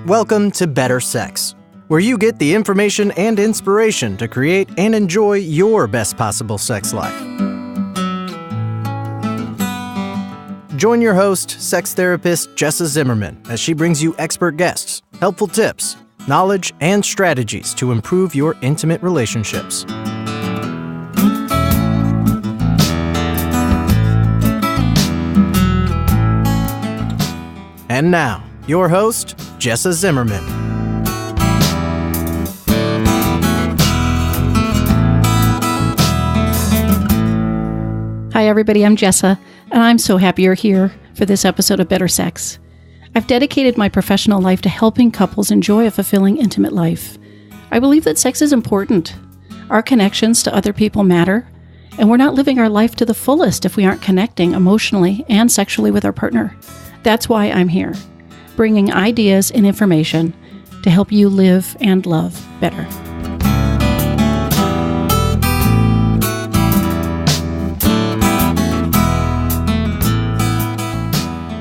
Welcome to Better Sex, where you get the information and inspiration to create and enjoy your best possible sex life. Join your host, sex therapist Jessa Zimmerman, as she brings you expert guests, helpful tips, knowledge, and strategies to improve your intimate relationships. And now, your host, Jessa Zimmerman. Hi, everybody. I'm Jessa, and I'm so happy you're here for this episode of Better Sex. I've dedicated my professional life to helping couples enjoy a fulfilling, intimate life. I believe that sex is important. Our connections to other people matter, and we're not living our life to the fullest if we aren't connecting emotionally and sexually with our partner. That's why I'm here, bringing ideas and information to help you live and love better.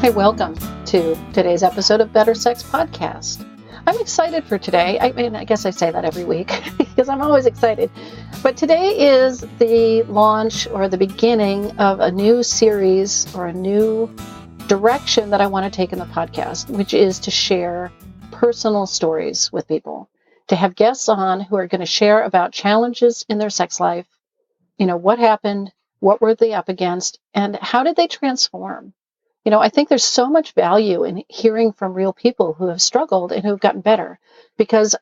Hi, welcome to today's episode of Better Sex Podcast. I'm excited for today. I mean, I guess I say that every week because I'm always excited. But today is the launch or the beginning of a new series or a new direction that I want to take in the podcast, which is to share personal stories with people, to have guests on who are going to share about challenges in their sex life. You know, what happened, what were they up against, and how did they transform? You know, I think there's so much value in hearing from real people who have struggled and who have gotten better, because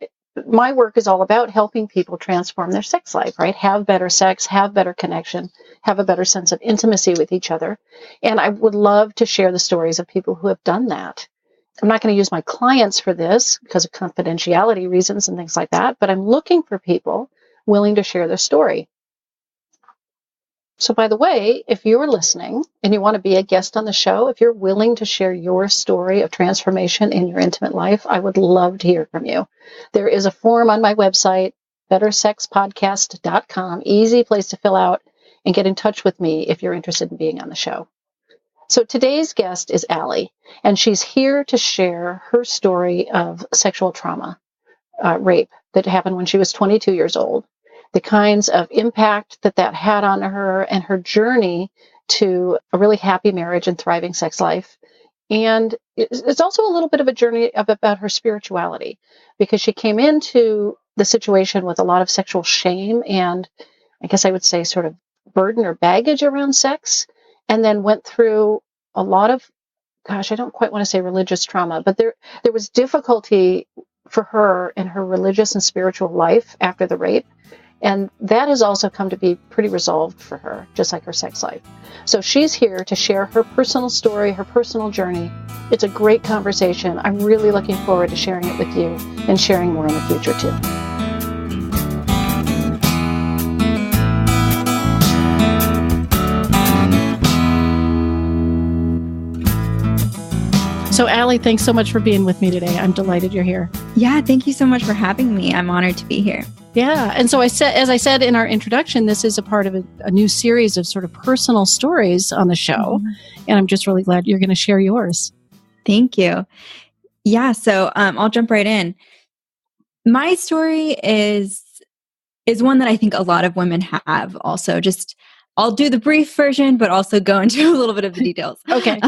my work is all about helping people transform their sex life, right? Have better sex, have better connection, have a better sense of intimacy with each other. And I would love to share the stories of people who have done that. I'm not going to use my clients for this because of confidentiality reasons and things like that, but I'm looking for people willing to share their story. So by the way, if you're listening and you want to be a guest on the show, if you're willing to share your story of transformation in your intimate life, I would love to hear from you. There is a form on my website, bettersexpodcast.com, easy place to fill out and get in touch with me if you're interested in being on the show. So today's guest is Alli, and she's here to share her story of sexual trauma, rape that happened when she was 22 years old. The kinds of impact that had on her and her journey to a really happy marriage and thriving sex life. And it's also a little bit of a journey about her spirituality, because she came into the situation with a lot of sexual shame and I guess I would say sort of burden or baggage around sex, and then went through a lot of, gosh, I don't quite want to say religious trauma, but there was difficulty for her in her religious and spiritual life after the rape. And that has also come to be pretty resolved for her, just like her sex life. So she's here to share her personal story, her personal journey. It's a great conversation. I'm really looking forward to sharing it with you and sharing more in the future too. So Alli, thanks so much for being with me today. I'm delighted you're here. Yeah, thank you so much for having me. I'm honored to be here. Yeah. And so as I said in our introduction, this is a part of a new series of sort of personal stories on the show. Mm-hmm. And I'm just really glad you're going to share yours. Thank you. Yeah. So I'll jump right in. My story is one that I think a lot of women have also. Just I'll do the brief version, but also go into a little bit of the details. Okay.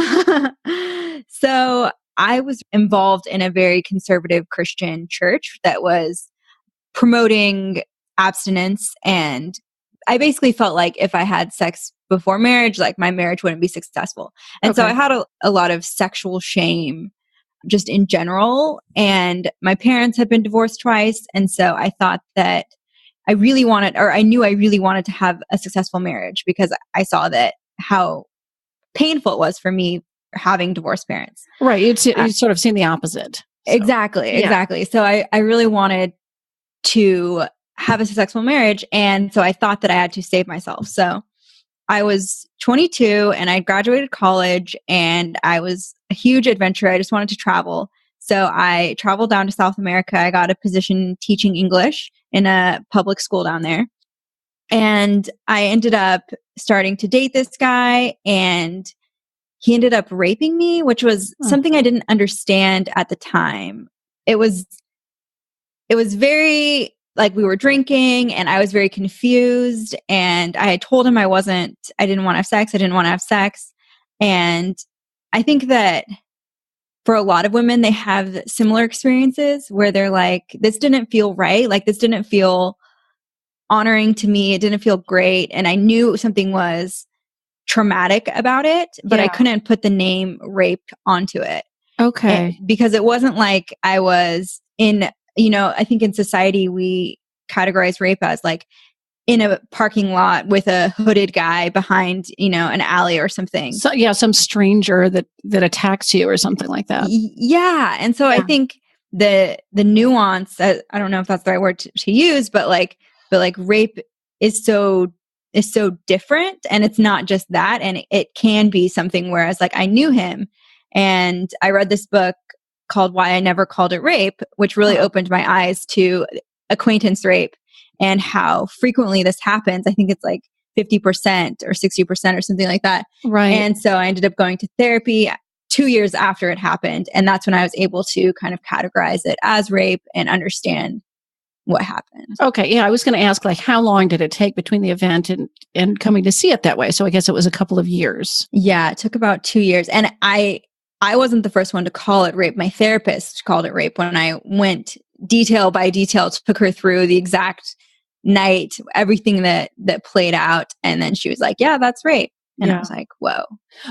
So I was involved in a very conservative Christian church that was promoting abstinence. And I basically felt like if I had sex before marriage, like my marriage wouldn't be successful. And so I had a lot of sexual shame just in general. And my parents had been divorced twice. And so I thought that I knew I really wanted to have a successful marriage, because I saw that how painful it was for me having divorced parents. Right. You'd sort of seen the opposite. So. Exactly. So I really wanted to have a successful marriage. And so I thought that I had to save myself. So I was 22 and I graduated college and I was a huge adventurer. I just wanted to travel. So I traveled down to South America. I got a position teaching English in a public school down there. And I ended up starting to date this guy, and he ended up raping me, which was something I didn't understand at the time. it was very like we were drinking and I was very confused, and I had told him I didn't want to have sex. And I think that for a lot of women, they have similar experiences where they're like, this didn't feel right. Like this didn't feel honoring to me. It didn't feel great. And I knew something was traumatic about it, but I couldn't put the name rape onto it. Okay. Because it wasn't like I was in, I think in society we categorize rape as like in a parking lot with a hooded guy behind, an alley or something. So some stranger that attacks you or something like that. Yeah. And so I think the nuance, I don't know if that's the right word to use, but rape is so different, and it's not just that. And it can be something, whereas like I knew him and I read this book called Why I Never Called It Rape, which really opened my eyes to acquaintance rape and how frequently this happens. I think it's like 50% or 60% or something like that. Right. And so I ended up going to therapy 2 years after it happened. And that's when I was able to kind of categorize it as rape and understand what happened. Okay. Yeah. I was going to ask, like, how long did it take between the event and coming to see it that way? So I guess it was a couple of years. Yeah. It took about 2 years. And I wasn't the first one to call it rape. My therapist called it rape when I went detail by detail, took her through the exact night, everything that played out. And then she was like, yeah, that's rape. And I was like, whoa.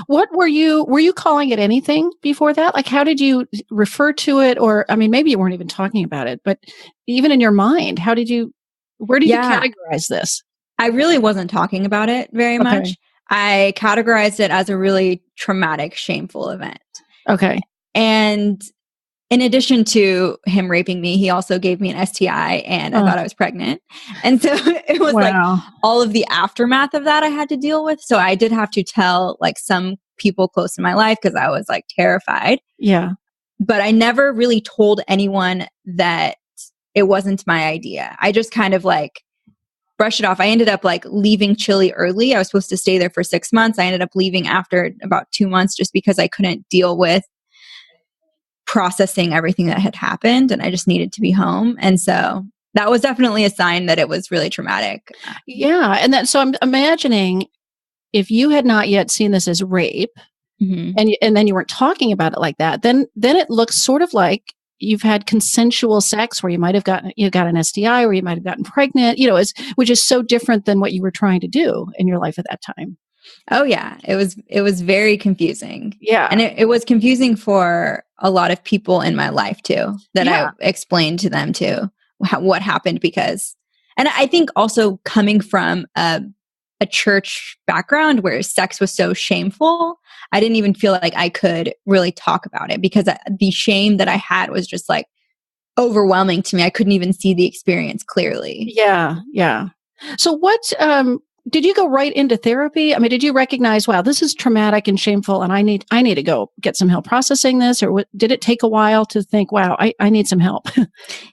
What were you calling it anything before that? Like, how did you refer to it? Or, I mean, maybe you weren't even talking about it, but even in your mind, where did you categorize this? I really wasn't talking about it very much. I categorized it as a really traumatic, shameful event. Okay. And in addition to him raping me, he also gave me an STI, and I thought I was pregnant. And so it was like all of the aftermath of that I had to deal with. So I did have to tell like some people close to my life because I was like terrified. Yeah. But I never really told anyone that it wasn't my idea. I just kind of like brushed it off. I ended up like leaving Chile early. I was supposed to stay there for 6 months. I ended up leaving after about 2 months just because I couldn't deal with processing everything that had happened, and I just needed to be home. And so that was definitely a sign that it was really traumatic. Yeah. And so I'm imagining if you had not yet seen this as rape, and then you weren't talking about it like that, then it looks sort of like you've had consensual sex where you might have got an STI, or you might have gotten pregnant, which is so different than what you were trying to do in your life at that time. Oh yeah. It was very confusing. Yeah. And it was confusing for a lot of people in my life too, that I explained to them too, what happened, and I think also coming from a church background where sex was so shameful, I didn't even feel like I could really talk about it because the shame that I had was just like overwhelming to me. I couldn't even see the experience clearly. Yeah. Yeah. So what, did you go right into therapy? I mean, did you recognize, wow, this is traumatic and shameful, and I need to go get some help processing this? Or did it take a while to think, wow, I need some help?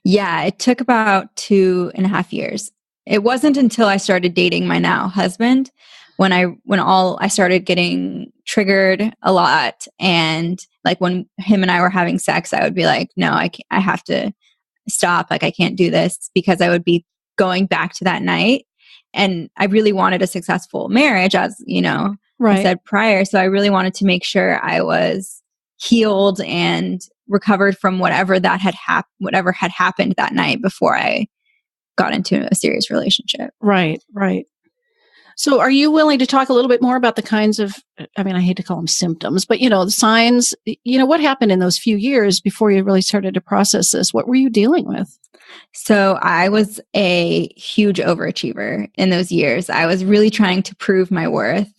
Yeah, it took about 2.5 years. It wasn't until I started dating my now husband when I started getting triggered a lot. And like when him and I were having sex, I would be like, no, I have to stop. Like, I can't do this, because I would be going back to that night. And I really wanted a successful marriage, as I said prior. So I really wanted to make sure I was healed and recovered from whatever had happened that night before I got into a serious relationship. Right. So are you willing to talk a little bit more about the kinds of, I mean, I hate to call them symptoms, but the signs, what happened in those few years before you really started to process this? What were you dealing with? So I was a huge overachiever in those years. I was really trying to prove my worth.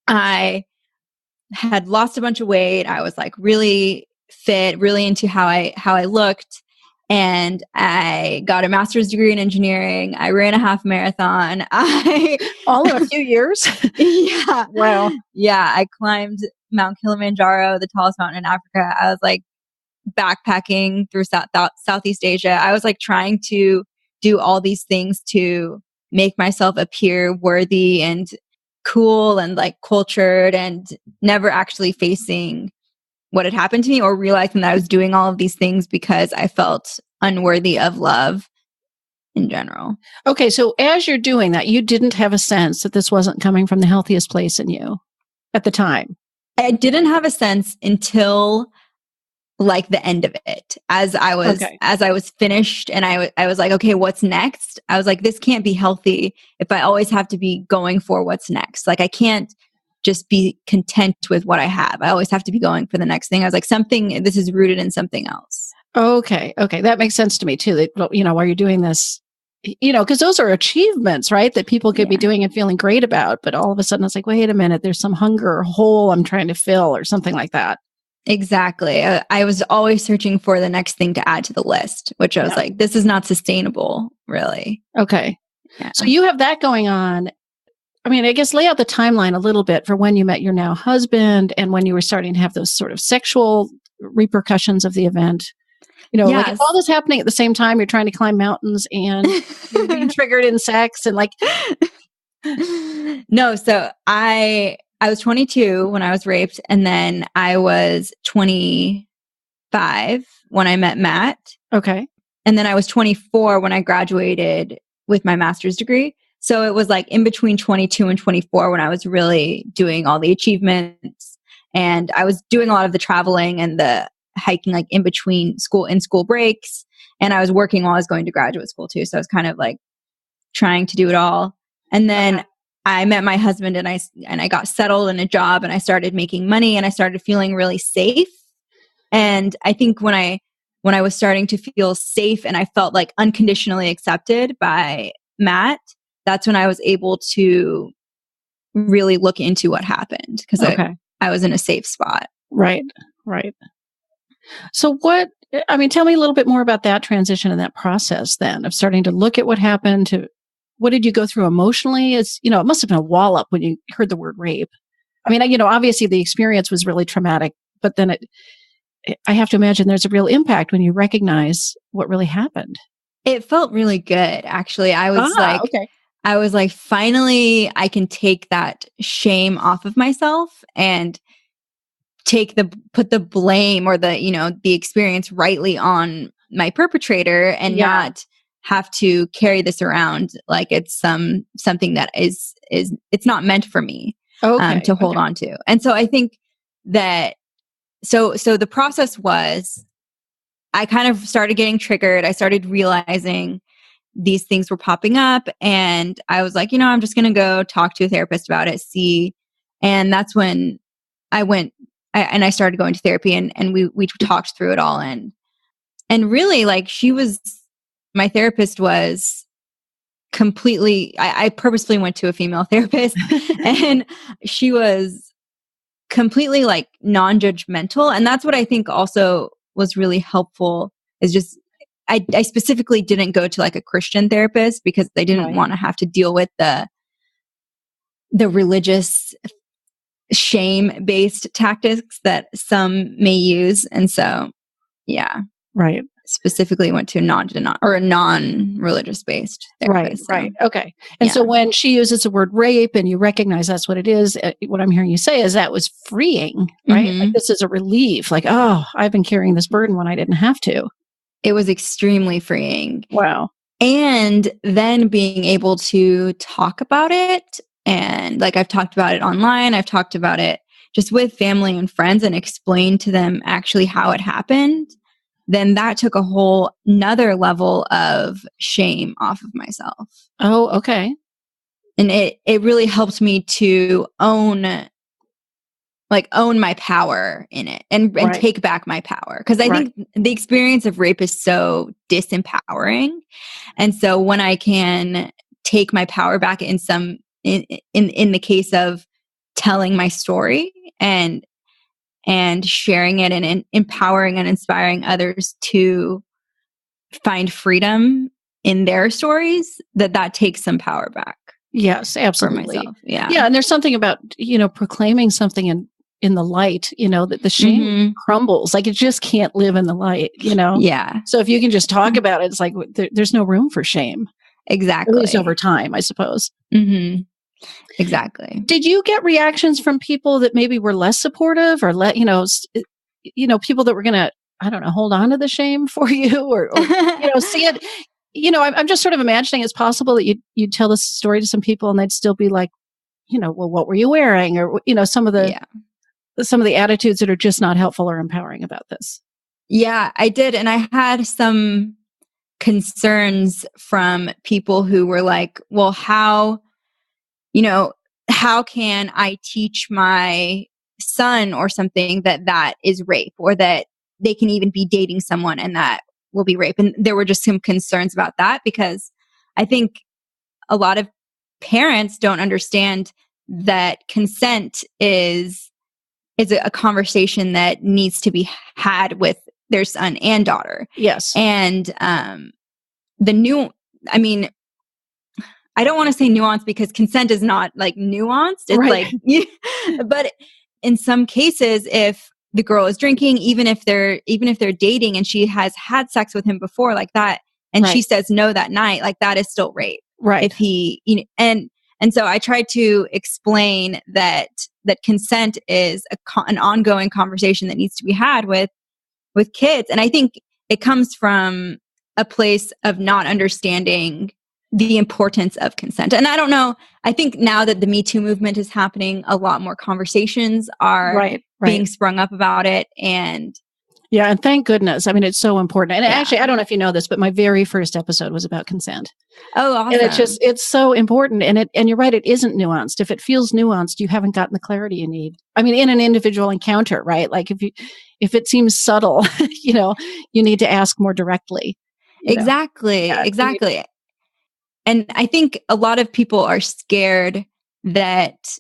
I had lost a bunch of weight. I was like really fit, really into how I looked. And I got a master's degree in engineering. I ran a half marathon. All in a few years? Yeah. Wow. Yeah. I climbed Mount Kilimanjaro, the tallest mountain in Africa. I was like backpacking through Southeast Asia. I was like trying to do all these things to make myself appear worthy and cool and like cultured, and never actually facing what had happened to me, or realizing that I was doing all of these things because I felt unworthy of love in general. Okay, so as you're doing that, you didn't have a sense that this wasn't coming from the healthiest place in you at the time. I didn't have a sense until like the end of it. As I was finished and I was like, okay, what's next? I was like, this can't be healthy if I always have to be going for what's next. Like I can't just be content with what I have. I always have to be going for the next thing. I was like, this is rooted in something else. Okay. That makes sense to me too. That, while you're doing this, because those are achievements, right? That people could be doing and feeling great about. But all of a sudden it's like, wait a minute, there's some hunger or hole I'm trying to fill or something like that. Exactly. I was always searching for the next thing to add to the list, which I was like, this is not sustainable, really. Okay. Yeah. So you have that going on. I mean, I guess lay out the timeline a little bit for when you met your now husband and when you were starting to have those sort of sexual repercussions of the event. Like if all this happening at the same time, you're trying to climb mountains and you're being triggered in sex and like. No, so I was 22 when I was raped, and then I was 25 when I met Matt. Okay. And then I was 24 when I graduated with my master's degree. So it was like in between 22 and 24 when I was really doing all the achievements, and I was doing a lot of the traveling and the hiking like in between school breaks. And I was working while I was going to graduate school too. So I was kind of like trying to do it all. And then I met my husband and I got settled in a job and I started making money and I started feeling really safe. And I think when I was starting to feel safe and I felt like unconditionally accepted by Matt, that's when I was able to really look into what happened because I was in a safe spot. Right. So tell me a little bit more about that transition and that process then of starting to look at what happened to what did you go through emotionally? It must have been a wall up when you heard the word rape. I mean, obviously the experience was really traumatic, but then I have to imagine there's a real impact when you recognize what really happened. It felt really good, actually. I was like, finally, I can take that shame off of myself and put the blame or the experience rightly on my perpetrator and not have to carry this around like it's something that is it's not meant for me to hold on to. And so I think that so the process was I kind of started getting triggered. I started realizing these things were popping up and I was like, I'm just going to go talk to a therapist about it, see. And that's when I went and I started going to therapy and we talked through it all. And really like my therapist was completely, I purposefully went to a female therapist and she was completely like non-judgmental. And that's what I think also was really helpful is just, I specifically didn't go to like a Christian therapist because they didn't want to have to deal with the religious shame-based tactics that some may use. And so, right. Specifically went to a non-religious based therapist. Right. Okay. And so when she uses the word rape and you recognize that's what it is, what I'm hearing you say is that was freeing, right? Mm-hmm. Like this is a relief. Like, oh, I've been carrying this burden when I didn't have to. It was extremely freeing. Wow. And then being able to talk about it. And like I've talked about it online, I've talked about it just with family and friends and explained to them actually how it happened. Then that took a whole nother level of shame off of myself. Oh, okay. And it really helped me to own my power in it and take back my power. Cause I think the experience of rape is so disempowering. And so when I can take my power back in the case of telling my story and sharing it and empowering and inspiring others to find freedom in their stories, that takes some power back. Yes, absolutely. For myself. Yeah. Yeah. And there's something about, proclaiming something in the light, that the shame crumbles. Like it just can't live in the light, Yeah. So if you can just talk about it, it's like there's no room for shame. Exactly. At least over time, I suppose. Mm-hmm. Exactly. Did you get reactions from people that maybe were less supportive or people that were going to, I don't know, hold on to the shame for you or see it. I'm just sort of imagining it's possible that you'd tell this story to some people and they'd still be like, well, what were you wearing? Or, some of the attitudes that are just not helpful or empowering about this. Yeah, I did. And I had some concerns from people who were like, well, how can I teach my son or something that is rape, or that they can even be dating someone and that will be rape? And there were just some concerns about that, because I think a lot of parents don't understand that consent is a conversation that needs to be had with their son and daughter. Yes. And I don't want to say nuance, because consent is not like nuanced. It's right. But in some cases, if the girl is drinking, even if they're dating and she has had sex with him before like that, and she says no that night, like that is still rape. Right. If he, and so I tried to explain that consent is an ongoing conversation that needs to be had with kids. And I think it comes from a place of not understanding the importance of consent. And I don't know, I think now that the Me Too movement is happening, a lot more conversations are being sprung up about it. And yeah, and thank goodness. I mean, it's so important. And actually, I don't know if you know this, but my very first episode was about consent. Oh, awesome. And it's so important. And you're right, it isn't nuanced. If it feels nuanced, you haven't gotten the clarity you need. I mean, in an individual encounter, right? Like if it seems subtle, you need to ask more directly. Exactly. Yeah, exactly. And I think a lot of people are scared that,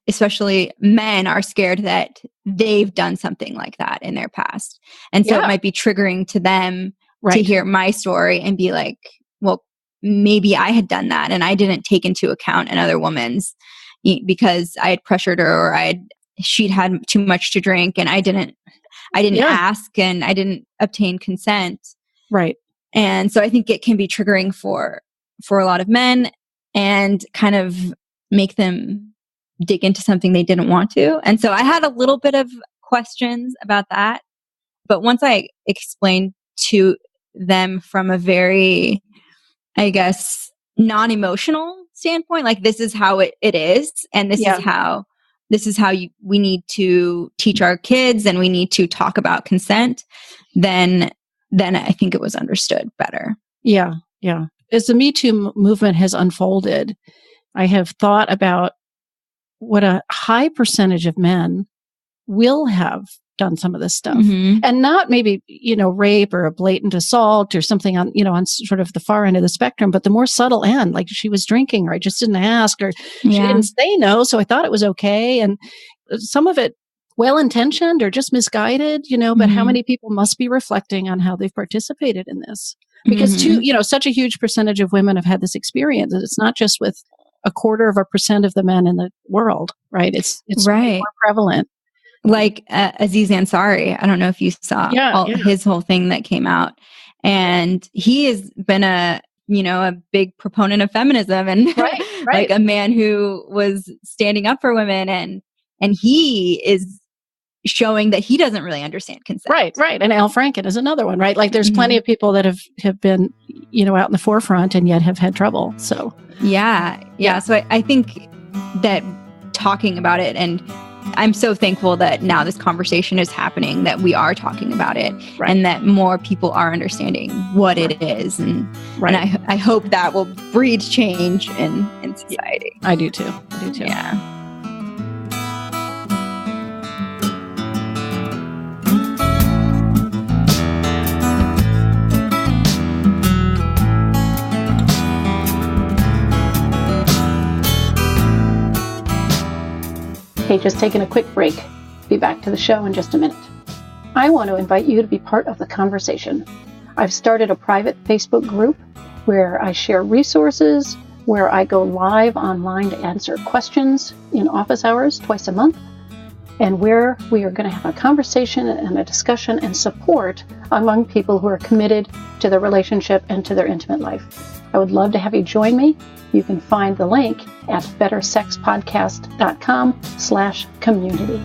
especially men are scared that they've done something like that in their past. And so it might be triggering to them to hear my story and be like, well, maybe I had done that and I didn't take into account another woman's, because I had pressured her, or she'd had too much to drink and I didn't ask and I didn't obtain consent. Right. And so I think it can be triggering for a lot of men and kind of make them dig into something they didn't want to. And so I had a little bit of questions about that. But once I explained to them from a very, I guess, non-emotional standpoint, like this is how it is. And this is how we need to teach our kids, and we need to talk about consent, then I think it was understood better. Yeah. Yeah. As the Me Too movement has unfolded, I have thought about what a high percentage of men will have done some of this stuff, and not maybe, rape or a blatant assault or something on sort of the far end of the spectrum, but the more subtle end, like she was drinking, or I just didn't ask, or she didn't say no, so I thought it was okay. And some of it well-intentioned or just misguided, but how many people must be reflecting on how they've participated in this? Because such a huge percentage of women have had this experience. And it's not just with 0.25% of the men in the world, right? It's more prevalent. Like Aziz Ansari, I don't know if you saw his whole thing that came out, and he has been a big proponent of feminism and like a man who was standing up for women, and he is showing that he doesn't really understand consent. Right. And Al Franken is another one, right? Like there's plenty of people that have been, out in the forefront and yet have had trouble. So yeah. So I think that talking about it, and I'm so thankful that now this conversation is happening, that we are talking about it, and that more people are understanding what it is. And I hope that will breed change in society. I do too. Yeah. Okay, just taking a quick break. Be back to the show in just a minute. I want to invite you to be part of the conversation. I've started a private Facebook group where I share resources, where I go live online to answer questions in office hours twice a month, and where we are going to have a conversation and a discussion and support among people who are committed to their relationship and to their intimate life. I would love to have you join me. You can find the link at bettersexpodcast.com/community.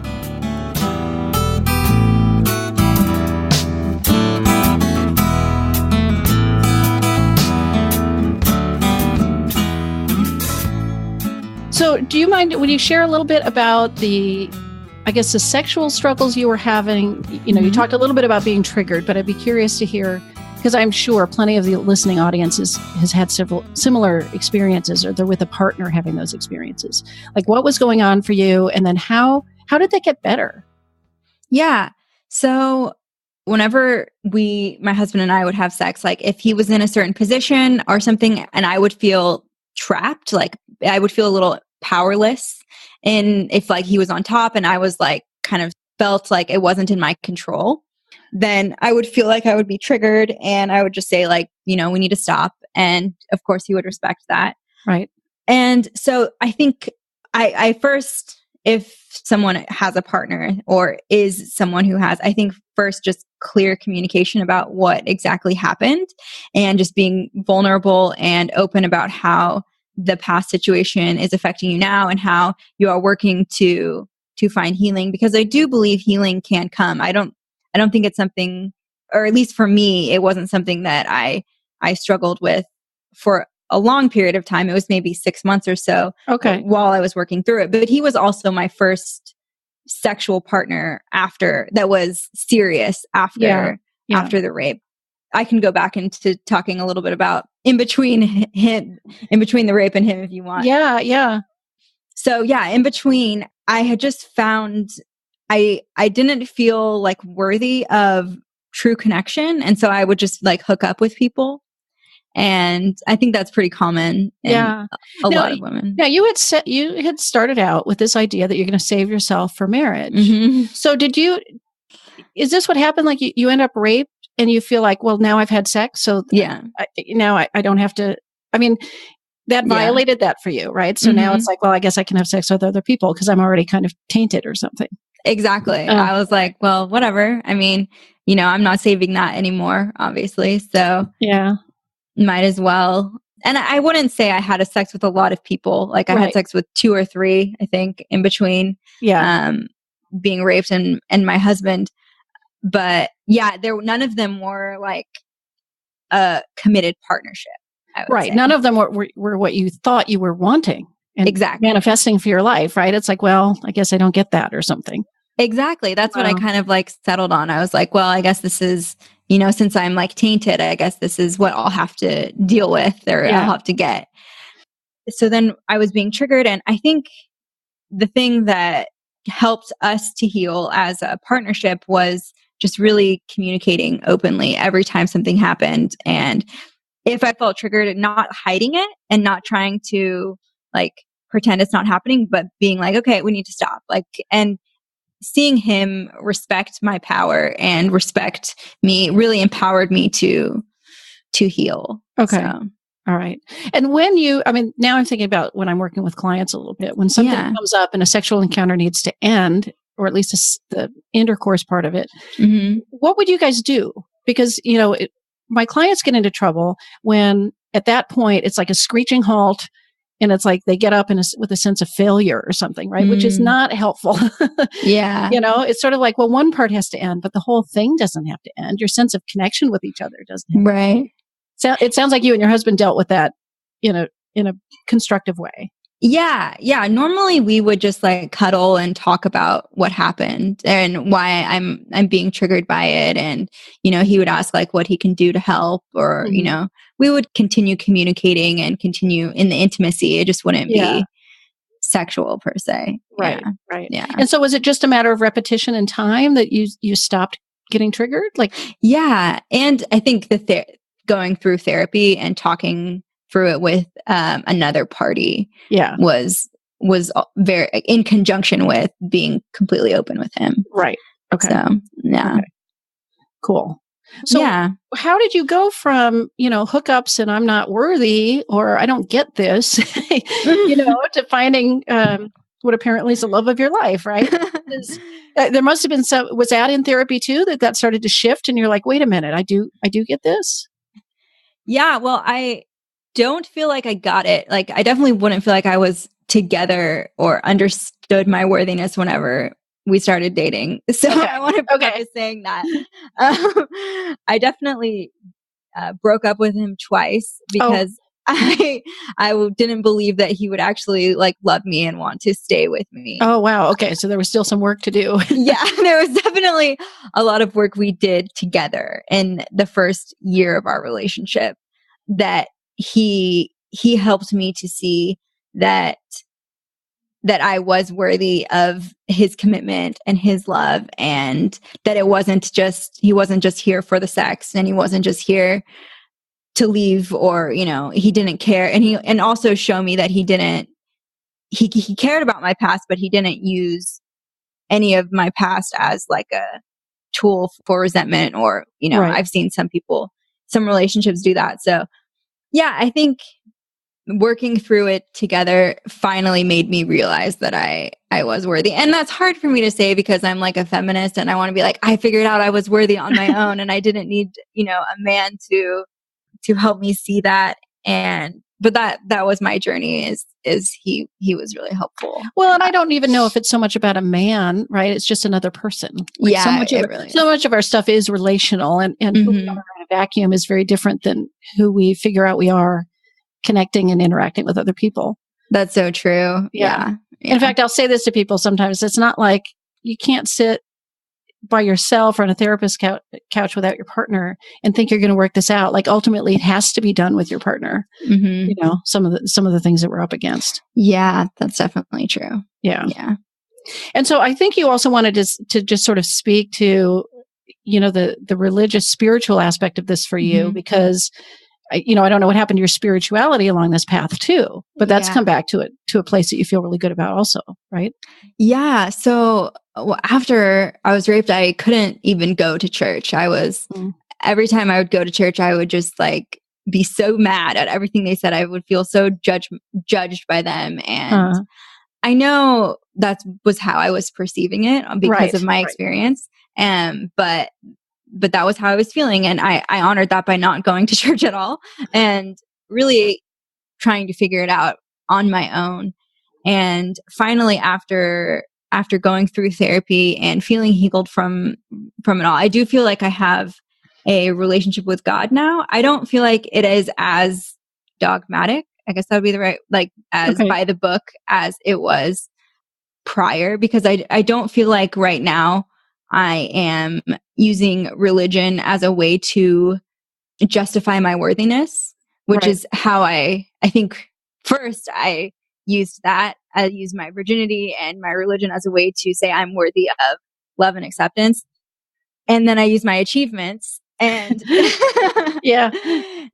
So do you mind, would you share a little bit about the sexual struggles you were having? You talked a little bit about being triggered, but I'd be curious to hear, because I'm sure plenty of the listening audience has had several similar experiences, or they're with a partner having those experiences. Like, what was going on for you? And then how did they get better? Yeah. So whenever my husband and I would have sex, like if he was in a certain position or something and I would feel trapped, like I would feel a little powerless. And if like he was on top and I was like kind of felt like it wasn't in my control, then I would feel like I would be triggered and I would just say like, we need to stop. And of course he would respect that. Right. And so I think I first, if someone has a partner or is someone who has, I think first just clear communication about what exactly happened and just being vulnerable and open about how the past situation is affecting you now and how you are working to find healing, because I do believe healing can come. I don't think it's something, or at least for me, it wasn't something that I struggled with for a long period of time. It was maybe 6 months or so while I was working through it. But he was also my first sexual partner that was serious after the rape. I can go back into talking a little bit about in between the rape and him if you want. Yeah. So in between, I had just found I didn't feel like worthy of true connection. And so I would just like hook up with people. And I think that's pretty common in a lot of women. Now you had started out with this idea that you're going to save yourself for marriage. Mm-hmm. So is this what happened? Like you end up raped and you feel like, well, now I've had sex. So now I don't have to, that violated that for you, right? So now it's like, well, I guess I can have sex with other people because I'm already kind of tainted or something. Exactly. I was like, well, whatever. I'm not saving that anymore, obviously. So might as well. And I wouldn't say I had a sex with a lot of people. Like I had sex with 2 or 3, I think, in between being raped and my husband. But none of them were like a committed partnership. Right. Say. None of them were what you thought you were wanting and manifesting for your life, right? It's like, well, I guess I don't get that or something. Exactly. That's what I kind of like settled on. I was like, well, I guess this is, since I'm like tainted, I guess this is what I'll have to deal with or I'll have to get. So then I was being triggered. And I think the thing that helped us to heal as a partnership was just really communicating openly every time something happened. And if I felt triggered, not hiding it and not trying to like pretend it's not happening, but being like, okay, we need to stop. Like, and seeing him respect my power and respect me really empowered me to heal. Okay. So. All right. And when now I'm thinking about when I'm working with clients a little bit, when something comes up and a sexual encounter needs to end, or at least the intercourse part of it, what would you guys do? Because, my clients get into trouble when at that point it's like a screeching halt. And it's like they get up with a sense of failure or something, right? Which is not helpful. Yeah. It's sort of like, well, one part has to end, but the whole thing doesn't have to end. Your sense of connection with each other doesn't have to end. So it sounds like you and your husband dealt with that in a constructive way. Yeah. Normally we would just like cuddle and talk about what happened and why I'm being triggered by it. And, he would ask like what he can do to help or, we would continue communicating and continue in the intimacy. It just wouldn't be sexual per se. Right. Right. Yeah. And so was it just a matter of repetition and time that you stopped getting triggered? Like, yeah. And I think that going through therapy and talking through it with another party was very in conjunction with being completely open with him. Right. Okay. So, yeah. Okay. Cool. So how did you go from, hookups and I'm not worthy or I don't get this, to finding what apparently is the love of your life, right? There must have been was that in therapy too, that started to shift and you're like, wait a minute, I do get this? Yeah. Well, I don't feel like I got it. Like I definitely wouldn't feel like I was together or understood my worthiness whenever we started dating. So I want to preface saying that I definitely broke up with him twice because didn't believe that he would actually like love me and want to stay with me. Oh, wow. Okay. So there was still some work to do. Yeah, there was definitely a lot of work we did together in the first year of our relationship that he helped me to see that I was worthy of his commitment and his love, and that he wasn't just here for the sex, and he wasn't just here to leave, or, he didn't care. And also show me that he cared about my past, but he didn't use any of my past as like a tool for resentment, or, Right. I've seen some relationships do that. So yeah, I think working through it together finally made me realize that I was worthy. And that's hard for me to say because I'm like a feminist and I want to be like, I figured out I was worthy on my own and I didn't need, a man to help me see that. But that was my journey, is he was really helpful. Well, and I don't even know if it's so much about a man, right? It's just another person. Like Yeah, so much of our stuff is relational, and who we are in a vacuum is very different than who we figure out we are connecting and interacting with other people. That's so true. Yeah. In fact, I'll say this to people sometimes. It's not like you can't sit by yourself or on a therapist couch without your partner and think you're going to work this out. Like ultimately it has to be done with your partner. Some of the things that we're up against. Yeah, that's definitely true. Yeah. Yeah. And so I think you also wanted to just sort of speak to, the religious, spiritual aspect of this for you, because I don't know what happened to your spirituality along this path too, but that's come back to a place that you feel really good about also, right? Yeah. So after I was raped, I couldn't even go to church. Every time I would go to church, I would just like be so mad at everything they said. I would feel so judged by them. And I know that was how I was perceiving it because of my experience. But that was how I was feeling. And I honored that by not going to church at all and really trying to figure it out on my own. And finally, after going through therapy and feeling healed from it all, I do feel like I have a relationship with God now. I don't feel like it is as dogmatic. I guess that would be the right, like as by the book as it was prior, because I don't feel like right now I am using religion as a way to justify my worthiness, which is how I think first I used that. I used my virginity and my religion as a way to say I'm worthy of love and acceptance. And then I used my achievements and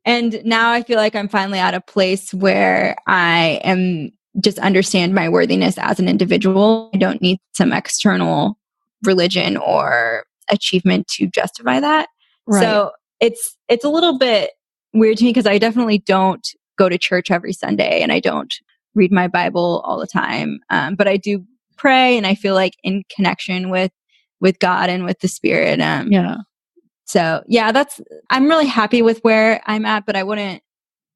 and now I feel like I'm finally at a place where I am just understand my worthiness as an individual. I don't need some external religion or achievement to justify that. Right. So it's a little bit weird to me because I definitely don't go to church every Sunday and I don't read my Bible all the time. But I do pray and I feel like in connection with God and with the Spirit. So yeah, I'm really happy with where I'm at, but I wouldn't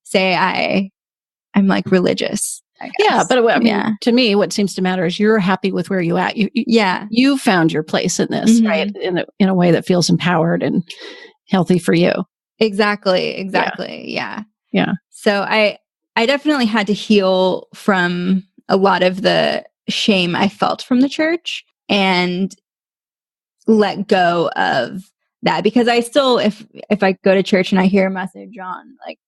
say I'm like religious. Yeah, but I mean, to me, what seems to matter is you're happy with where you at. You found your place in this, right? In a way that feels empowered and healthy for you. Exactly. Yeah. So I definitely had to heal from a lot of the shame I felt from the church and let go of that, because I still, if I go to church and I hear a message on like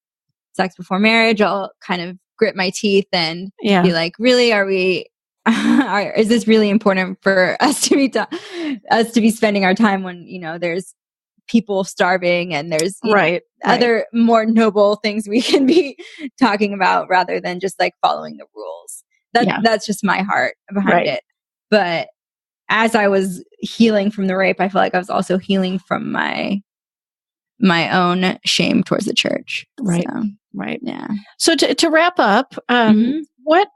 sex before marriage, I'll kind of grit my teeth and be like, really, are we, is this really important for us to be spending our time when, there's people starving and there's other more noble things we can be talking about rather than just like following the rules. That's just my heart behind it. But as I was healing from the rape, I feel like I was also healing from my own shame towards the church. Right. So, right. Yeah. So to wrap up, what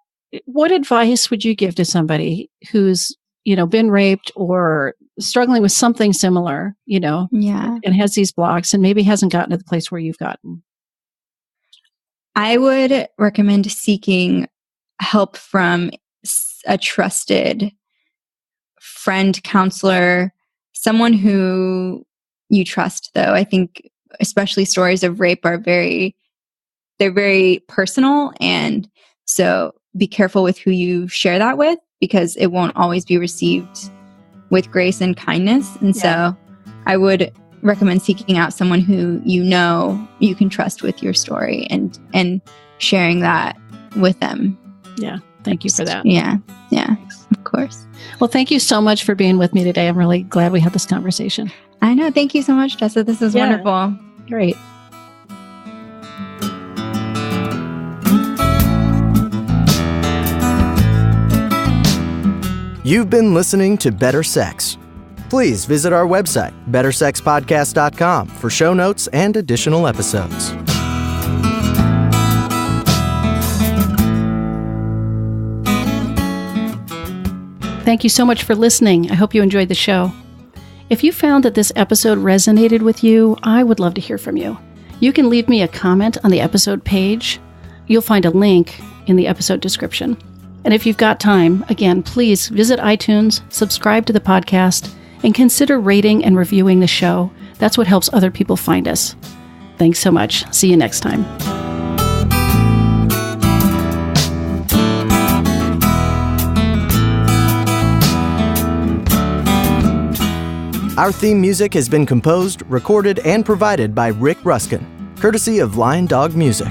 advice would you give to somebody who's, been raped or struggling with something similar, and has these blocks and maybe hasn't gotten to the place where you've gotten? I would recommend seeking help from a trusted friend, counselor, someone who you trust, though. I think especially stories of rape are very they're very personal. And so be careful with who you share that with, because it won't always be received with grace and kindness. And so I would recommend seeking out someone who you know you can trust with your story and sharing that with them. Yeah. Thank you for that. Yeah. Yeah. Of course. Well, thank you so much for being with me today. I'm really glad we had this conversation. I know. Thank you so much, Jessa. This is wonderful. Great. You've been listening to Better Sex. Please visit our website, bettersexpodcast.com, for show notes and additional episodes. Thank you so much for listening. I hope you enjoyed the show. If you found that this episode resonated with you, I would love to hear from you. You can leave me a comment on the episode page. You'll find a link in the episode description. And if you've got time, again, please visit iTunes, subscribe to the podcast, and consider rating and reviewing the show. That's what helps other people find us. Thanks so much. See you next time. Our theme music has been composed, recorded, and provided by Rick Ruskin, courtesy of Lion Dog Music.